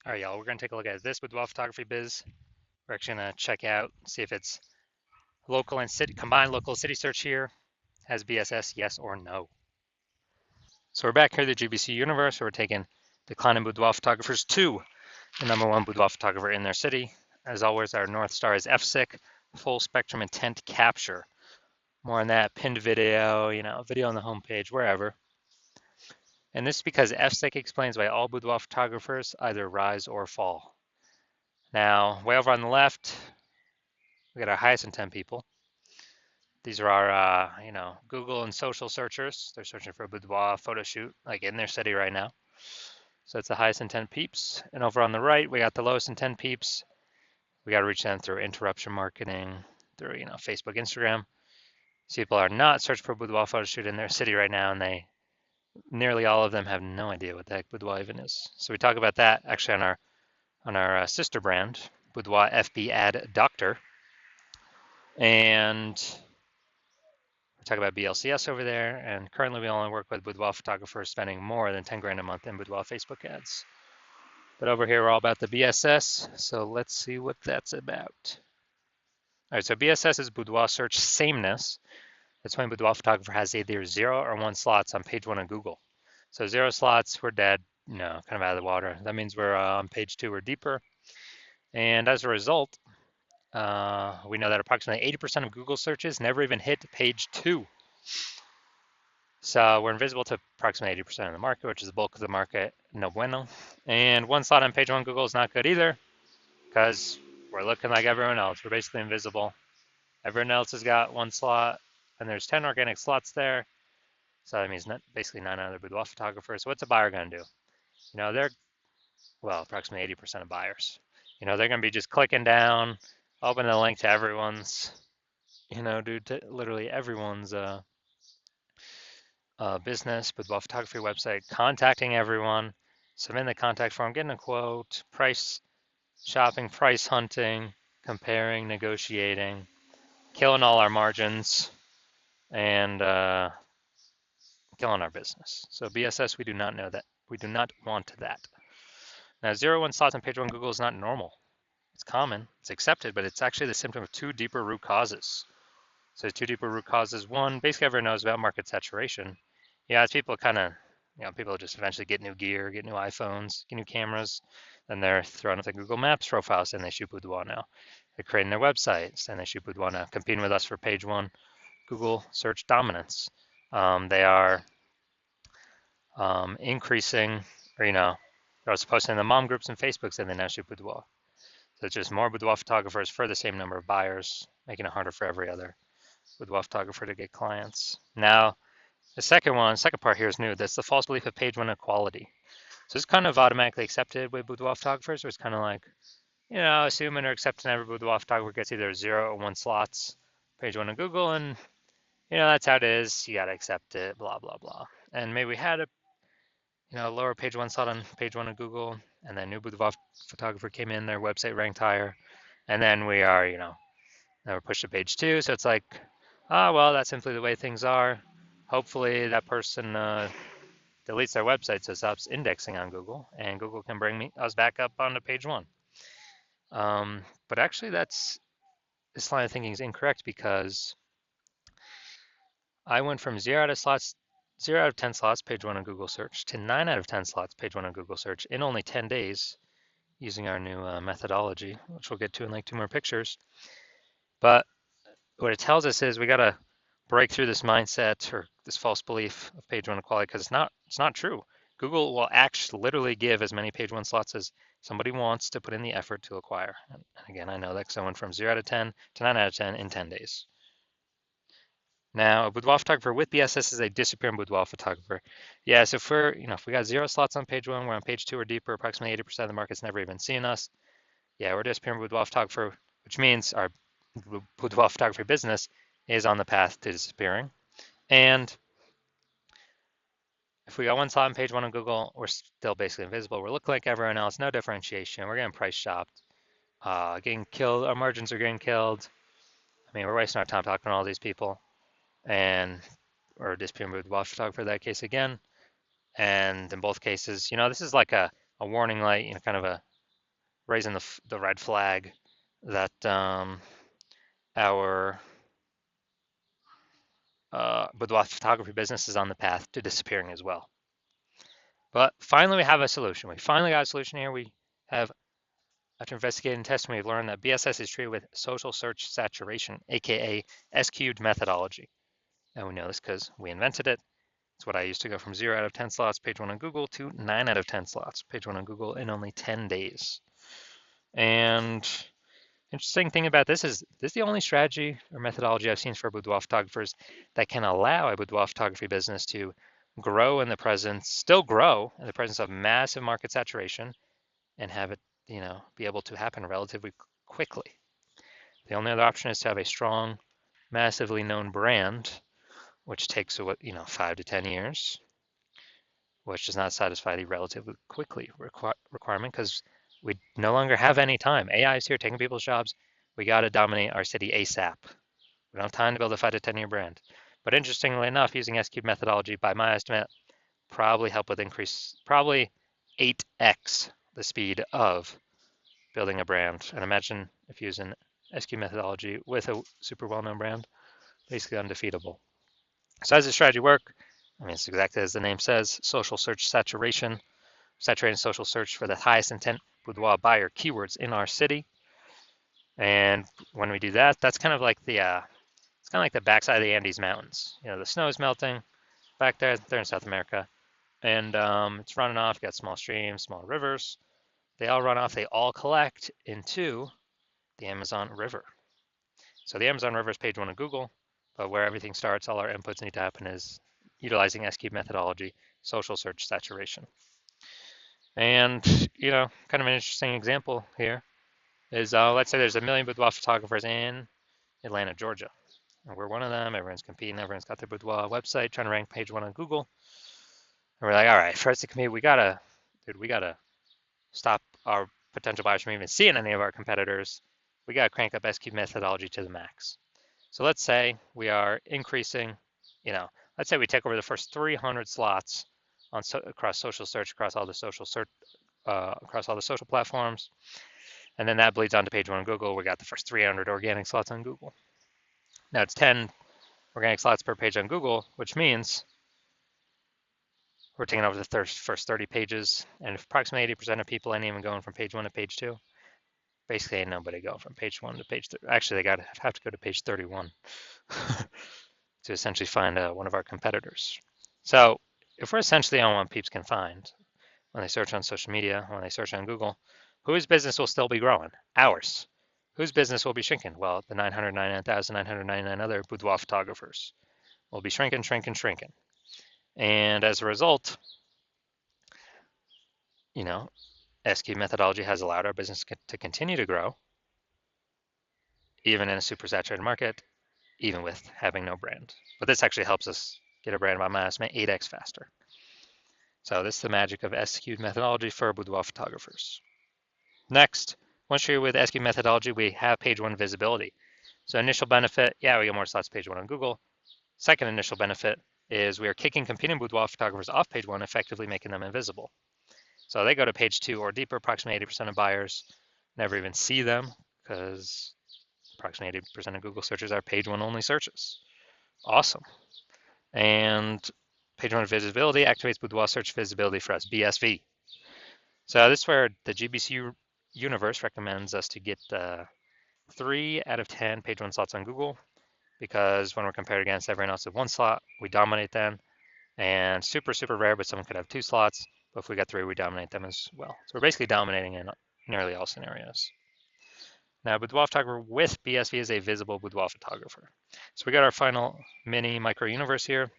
All right, y'all, we're going to take a look at this boudoir photography biz. We're actually going to check out, see if it's local and city, combined local city search here. Has BSS, yes or no? So we're back here at the GBC universe, where we're taking declining boudoir photographers to the #1 boudoir photographer in their city. As always, our North Star is FSIC, full spectrum intent capture. More on that, pinned video, video on the homepage, wherever. And this is because FSIC explains why all boudoir photographers either rise or fall. Now, way over on the left, we got our highest intent people. These are our, Google and social searchers. They're searching for a boudoir photo shoot, like in their city right now. So it's the highest intent peeps. And over on the right, we got the lowest intent peeps. We got to reach them through interruption marketing, through, Facebook, Instagram. These people are not searching for a boudoir photo shoot in their city right now, and nearly all of them have no idea what the heck boudoir even is. So we talk about that actually on our sister brand, Boudoir FB Ad Doctor. And we talk about BLCS over there, and currently we only work with boudoir photographers spending more than 10 grand a month in boudoir Facebook ads. But over here, we're all about the BSS, so let's see what that's about. All right, so BSS is boudoir search sameness. That's when boudoir photographer has either 0 or 1 slots on page 1 of Google. So 0 slots, we're dead, kind of out of the water. That means we're on page 2 or deeper. And as a result, we know that approximately 80% of Google searches never even hit page 2. So we're invisible to approximately 80% of the market, which is the bulk of the market, no bueno. And 1 slot on page 1 Google is not good either, because we're looking like everyone else. We're basically invisible. Everyone else has got 1 slot, and there's 10 organic slots there. So that means basically 9 other boudoir photographers. So what's a buyer going to do? They're, approximately 80% of buyers. They're going to be just clicking down, opening the link to everyone's, to literally everyone's business, boudoir photography website, contacting everyone, submitting the contact form, getting a quote, price shopping, price hunting, comparing, negotiating, killing all our margins, and killing our business. So BSS, we do not know that. We do not want that. Now, 0-1 slots on page 1 Google is not normal. It's common, it's accepted, but it's actually the symptom of 2 deeper root causes. So 2 deeper root causes. One, basically everyone knows about market saturation. Yeah, as people people just eventually get new gear, get new iPhones, get new cameras, then they're throwing up the Google Maps profiles and they shoot boudoir now. They're creating their websites and they shoot boudoir now, competing with us for page 1 Google search dominance. They are increasing, or they're also posting in the mom groups and Facebooks and they now shoot boudoir. So it's just more boudoir photographers for the same number of buyers, making it harder for every other boudoir photographer to get clients. Now, the second part here is new. That's the false belief of page 1 equality. So it's kind of automatically accepted with boudoir photographers. It's kind of like, assuming or accepting every boudoir photographer gets either 0 or 1 slots, page 1 of Google, and that's how it is. You gotta accept it, blah blah blah. And maybe we had a lower page 1 slot on page 1 of Google, and then new boudoir photographer came in, their website ranked higher, and then we are, now we're pushed to page 2. So it's like, well, that's simply the way things are. Hopefully that person deletes their website so it stops indexing on Google, and Google can bring us back up onto page 1. But actually this line of thinking is incorrect, because I went from 0 out of 10 slots, page 1 on Google search, to 9 out of 10 slots, page 1 on Google search in only 10 days using our new methodology, which we'll get to in like 2 more pictures. But what it tells us is we got to break through this mindset or this false belief of page 1 equality, because it's not true. Google will actually literally give as many page 1 slots as somebody wants to put in the effort to acquire. And again, I know that because I went from 0 out of 10 to 9 out of 10 in 10 days. Now, a boudoir photographer with BSS is a disappearing boudoir photographer. Yeah, so if we got 0 slots on page 1, we're on page 2 or deeper, approximately 80% of the market's never even seen us. Yeah, we're a disappearing boudoir photographer, which means our boudoir photography business is on the path to disappearing. And if we got 1 slot on page 1 on Google, we're still basically invisible. We're looking like everyone else, no differentiation. We're getting price shopped, getting killed. Our margins are getting killed. I mean, we're wasting our time talking to all these people, and or disappearing boudoir photographer in that case again. And in both cases, this is like a warning light, kind of a raising the red flag that our boudoir photography business is on the path to disappearing as well. But finally, we have a solution. We finally got a solution here. We have, after investigating and testing, we've learned that BSS is treated with social search saturation, aka S-cubed methodology. And we know this because we invented it. It's what I used to go from 0 out of 10 slots, page 1 on Google, to 9 out of 10 slots, page 1 on Google, in only 10 days. And interesting thing about this is the only strategy or methodology I've seen for boudoir photographers that can allow a boudoir photography business to grow in the presence, still grow in the presence of massive market saturation, and have it, be able to happen relatively quickly. The only other option is to have a strong, massively known brand, which takes 5 to 10 years, which does not satisfy the relatively quickly requirement because we no longer have any time. AI is here taking people's jobs. We got to dominate our city ASAP. We don't have time to build a 5 to 10-year brand. But interestingly enough, using S-cube methodology, by my estimate, probably 8x the speed of building a brand. And imagine if using S-cube methodology with a super well-known brand, basically undefeatable. So how does this strategy work? I mean, it's exactly as the name says, social search saturation, saturating social search for the highest intent boudoir buyer keywords in our city. And when we do that, that's kind of like it's kind of like the backside of the Andes Mountains. The snow is melting back there. They're in South America, and it's running off. You got small streams, small rivers. They all run off. They all collect into the Amazon River. So the Amazon River is page 1 of Google, but where everything starts, all our inputs need to happen is utilizing S-cube methodology, social search saturation. And, kind of an interesting example here is, let's say there's 1 million boudoir photographers in Atlanta, Georgia. And we're one of them. Everyone's competing. Everyone's got their boudoir website, trying to rank page 1 on Google. And we're like, all right, for us to compete, we gotta stop our potential buyers from even seeing any of our competitors. We gotta crank up S-cube methodology to the max. So let's say we are increasing, let's say we take over the first 300 slots across social search, across all the social platforms, and then that bleeds onto page 1 on Google. We got the first 300 organic slots on Google. Now it's 10 organic slots per page on Google, which means we're taking over the first 30 pages, and if approximately 80% of people ain't even going from page 1 to page 2, basically ain't nobody going from page 1 to page 3. Actually, they have to go to page 31 to essentially find one of our competitors. So if we're essentially on what peeps can find when they search on social media, when they search on Google, whose business will still be growing? Ours. Whose business will be shrinking? Well, the 999,999 other boudoir photographers will be shrinking. And as a result, S-cube methodology has allowed our business to continue to grow, even in a super saturated market, even with having no brand. But this actually helps us get a brand by my estimate 8x faster. So this is the magic of S-cube methodology for boudoir photographers. Next, once you're with S-cube methodology, we have page 1 visibility. So initial benefit, we get more slots page 1 on Google. Second initial benefit is we are kicking competing boudoir photographers off page 1, effectively making them invisible. So they go to page 2 or deeper. Approximately 80% of buyers never even see them because approximately 80% of Google searches are page 1 only searches. Awesome. And page 1 visibility activates boudoir search visibility for us, BSV. So this is where the GBC universe recommends us to get 3 out of 10 page 1 slots on Google, because when we're compared against everyone else with 1 slot, we dominate them. And super, super rare, but someone could have 2 slots. But if we got 3, we dominate them as well. So we're basically dominating in nearly all scenarios. Now, boudoir photographer with BSV is a visible boudoir photographer. So we got our final mini micro universe here.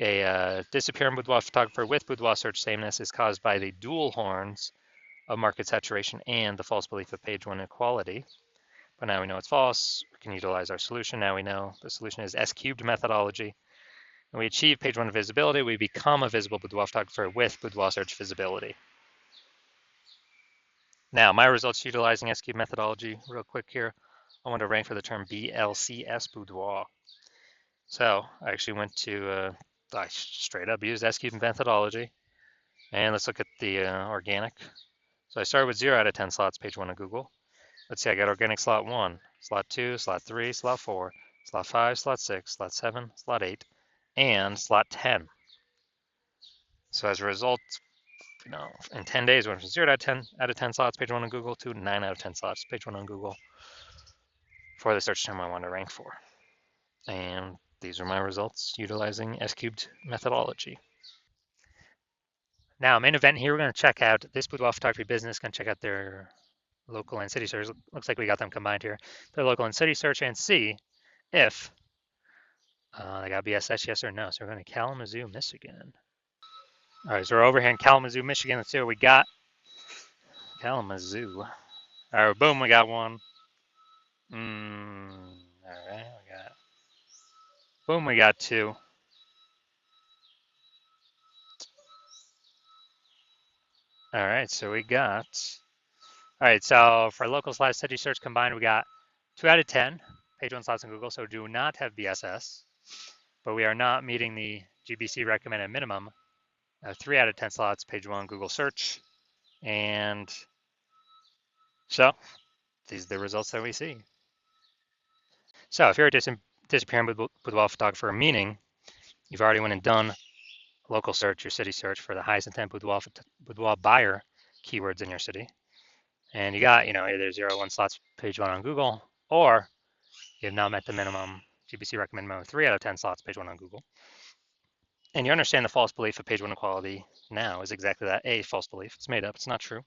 A disappearing boudoir photographer with boudoir search sameness is caused by the dual horns of market saturation and the false belief of page 1 equality. But now we know it's false. We can utilize our solution. Now we know the solution is S-cubed methodology. And we achieve page 1 visibility. We become a visible boudoir photographer with boudoir search visibility. Now, my results utilizing S-cubed methodology, real quick here. I want to rank for the term BLCS boudoir. So I actually went to, I straight up used S-cubed methodology. And let's look at the organic So I started with 0 out of 10 slots, page 1 of Google. Let's see, I got organic slot 1, slot 2, slot 3, slot 4, slot 5, slot 6, slot 7, slot 8, and slot 10. So as a result, in 10 days, we went from 0 out of 10 slots, page 1 on Google, to 9 out of 10 slots, page 1 on Google for the search term I wanted to rank for. And these are my results utilizing S-cubed methodology. Now, main event here, we're going to check out this boudoir photography business, going to check out their local and city search. Looks like we got them combined here. Their local and city search, and see if they got BSS, yes or no. So we're going to Kalamazoo, Michigan. All right, so we're over here in Kalamazoo, Michigan. Let's see what we got. Kalamazoo. All right, boom, we got one. All right, we got two. All right, so we got. All right, so for local/city search combined, we got 2 out of 10 page 1 slots in Google. So do not have BSS, but we are not meeting the GBC recommended minimum of 3 out of 10 slots page 1 Google search. And so these are the results that we see. So if you're a disappearing boudoir photographer, meaning you've already went and done local search or city search for the highest intent boudoir buyer keywords in your city, and you got either 0 1 slots page 1 on Google, or you have now met the minimum GBC recommended minimum 3 out of 10 slots page 1 on Google, and you understand the false belief of page 1 equality now is exactly that, a false belief. It's made up. It's not true.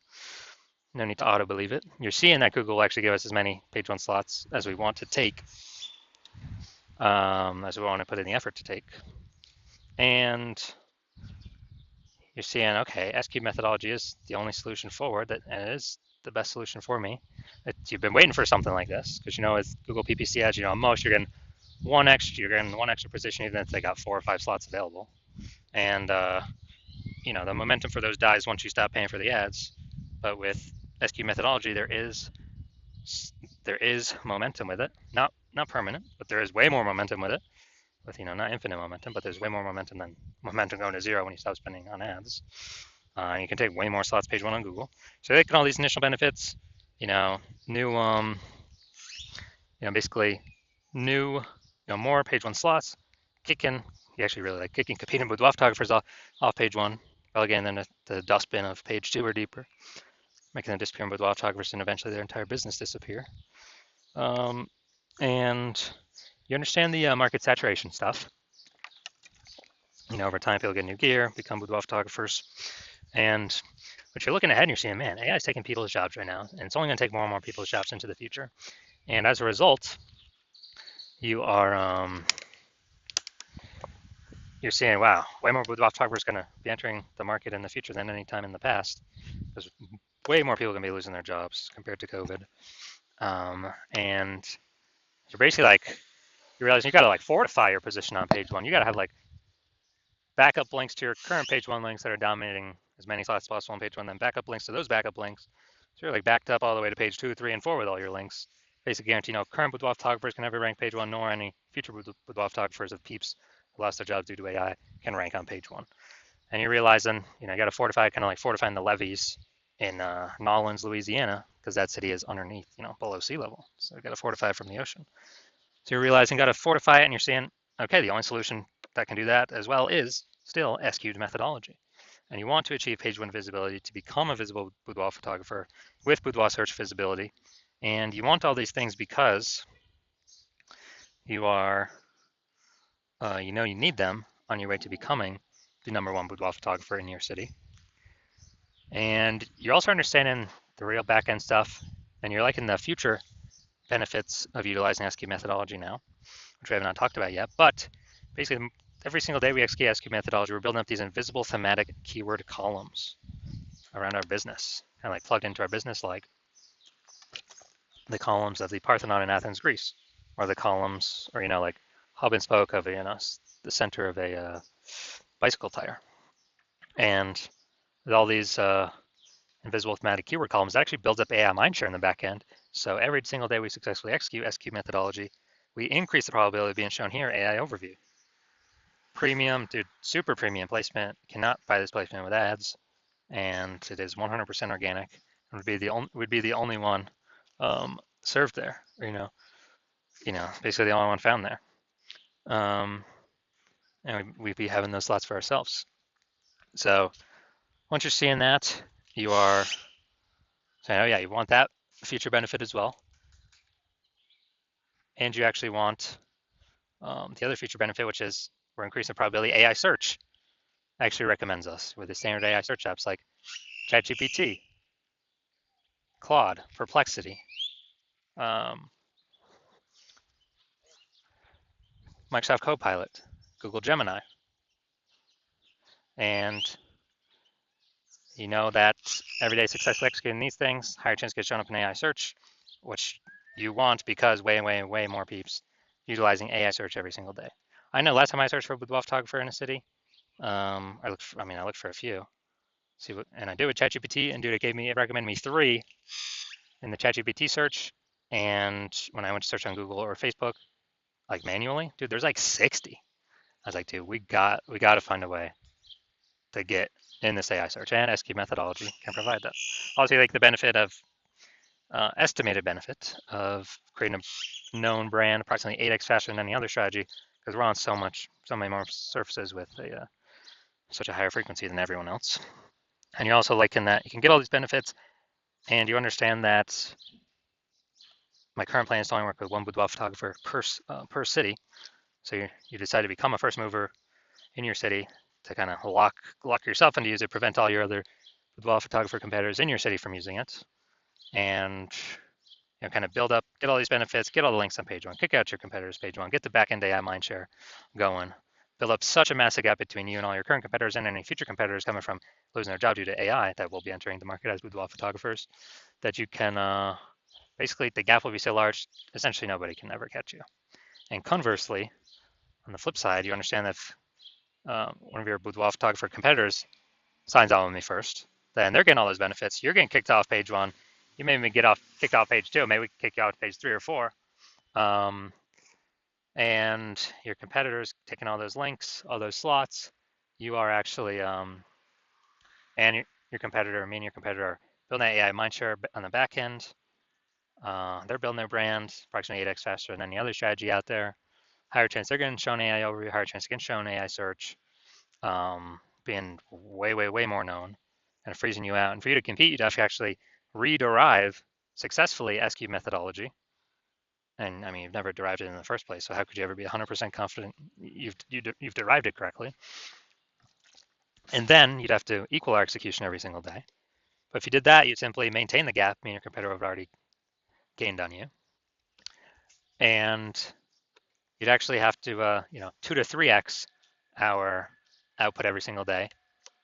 No need to auto believe it. You're seeing that Google will actually give us as many page 1 slots as we want to take, as we want to put in the effort to take. And you're seeing, okay, S-cube methodology is the only solution forward, and it is the best solution for me. You've been waiting for something like this, because with Google PPC ads, at most you're getting one extra position, even if they got 4 or 5 slots available. And the momentum for those dies once you stop paying for the ads. But with S-cube methodology, there is momentum with it. Not permanent, but there is way more momentum with it. With not infinite momentum, but there's way more momentum than momentum going to 0 when you stop spending on ads. You can take way more slots page 1 on Google. So they get all these initial benefits, new, basically new, more page 1 slots, kicking, you actually really like kicking competing boudoir photographers off page 1, relegating them to the dustbin of page 2 or deeper, making them disappear in boudoir photographers, and eventually their entire business disappear. And you understand the market saturation stuff. Over time, people get new gear, become boudoir photographers, and but you're looking ahead and you're seeing, man, AI is taking people's jobs right now, and it's only going to take more and more people's jobs into the future. And as a result, you are you're seeing, wow, way more boudoir photographers going to be entering the market in the future than any time in the past. There's way more people going to be losing their jobs compared to COVID. And you're basically you realize you got to fortify your position on page 1. You got to have backup links to your current page 1 links that are dominating as many slots as possible on page 1, then backup links to those backup links. So you're backed up all the way to page 2, 3, and 4 with all your links. Basically guarantee current boudoir photographers can never rank page 1, nor any future boudoir photographers of peeps who lost their jobs due to AI can rank on page 1. And you realize then, you got to fortify, fortifying the levees in Nolens, Louisiana, because that city is underneath, below sea level. So you got to fortify it from the ocean. So you're realizing, got to fortify it, and you're seeing, okay, the only solution that can do that as well is still S-cubed methodology. And you want to achieve page 1 visibility to become a visible boudoir photographer with boudoir search visibility. And you want all these things because you are, you need them on your way to becoming the #1 boudoir photographer in your city. And you're also understanding the real back-end stuff, and you're liking the future benefits of utilizing S-cubed methodology now, which we haven't talked about yet. But basically, every single day we execute S-cubed methodology, we're building up these invisible thematic keyword columns around our business, kind of plugged into our business, like the columns of the Parthenon in Athens, Greece, or the columns, or hub and spoke of the center of a bicycle tire. And with all these invisible thematic keyword columns, it actually builds up AI mindshare in the back end. So every single day we successfully execute S-cubed methodology, we increase the probability of being shown here, AI overview. Premium, dude, super premium placement, cannot buy this placement with ads, and it is 100% organic. would be the only one served there. Or, basically the only one found there. And we'd be having those slots for ourselves. So once you're seeing that, you are saying, oh yeah, you want that feature benefit as well, and you actually want the other feature benefit, which is we're increasing the probability AI search actually recommends us with the standard AI search apps like ChatGPT, Claude, Perplexity, um, Microsoft Copilot, Google Gemini, and you know that everyday successfully executing these things, higher chance to get shown up in AI search, which you want because way more peeps utilizing AI search every single day. I know last time I searched for a boudoir photographer in a city, I looked for a few. And I did with ChatGPT, and dude, it recommended me 3 in the ChatGPT search. And when I went to search on Google or Facebook, like manually, dude, there's like 60. I was like, dude, we got to find a way to get in this AI search, and SQ methodology can provide that. Also, like the benefit of estimated benefit of creating a known brand approximately 8x faster than any other strategy because we're on so many more surfaces with such a higher frequency than everyone else. And you're also like in that you can get all these benefits, and you understand that my current plan is to only work with one boudoir photographer per city. So you decide to become a first mover in your city to kind of lock yourself into use it, prevent all your other boudoir photographer competitors in your city from using it, and kind of build up, get all these benefits, get all the links on page 1, kick out your competitors page 1, get the back-end AI mindshare going, build up such a massive gap between you and all your current competitors and any future competitors coming from losing their job due to AI that will be entering the market as boudoir photographers, that you can basically the gap will be so large, essentially nobody can ever catch you. And conversely, on the flip side, you understand that if one of your boudoir photographer competitors signs on with me first, then they're getting all those benefits. You're getting kicked off page 1. You may even kicked off page 2. Maybe we can kick you off page 3 or 4. And your competitors taking all those links, all those slots. You are actually, and your competitor, me and your competitor are building that AI mindshare on the back end. They're building their brand approximately 8x faster than any other strategy out there. Higher chance they're getting shown AI overview, higher chance getting shown AI search, being way more known and freezing you out. And for you to compete, you'd have to actually rederive successfully SQ methodology. And I mean, you've never derived it in the first place, so how could you ever be 100% confident you've derived it correctly? And then you'd have to equal our execution every single day. But if you did that, you'd simply maintain the gap, meaning your competitor would have already gained on you. And you'd actually have to, 2 to 3x our output every single day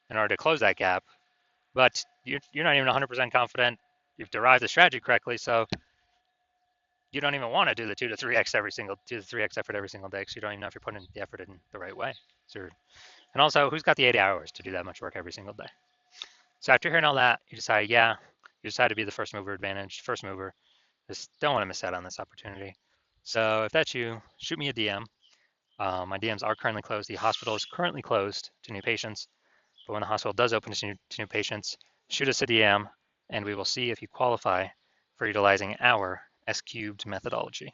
in order to close that gap. But you're not even 100% confident you've derived the strategy correctly, so you don't even want to do the 2 to 3x effort every single day because you don't even know if you're putting the effort in the right way. And also, who's got the 80 hours to do that much work every single day? So after hearing all that, you decide to be the first mover advantage, first mover. Just don't want to miss out on this opportunity. So if that's you, shoot me a DM. My DMs are currently closed. The hospital is currently closed to new patients, but when the hospital does open to new patients, shoot us a DM, and we will see if you qualify for utilizing our S-cubed methodology.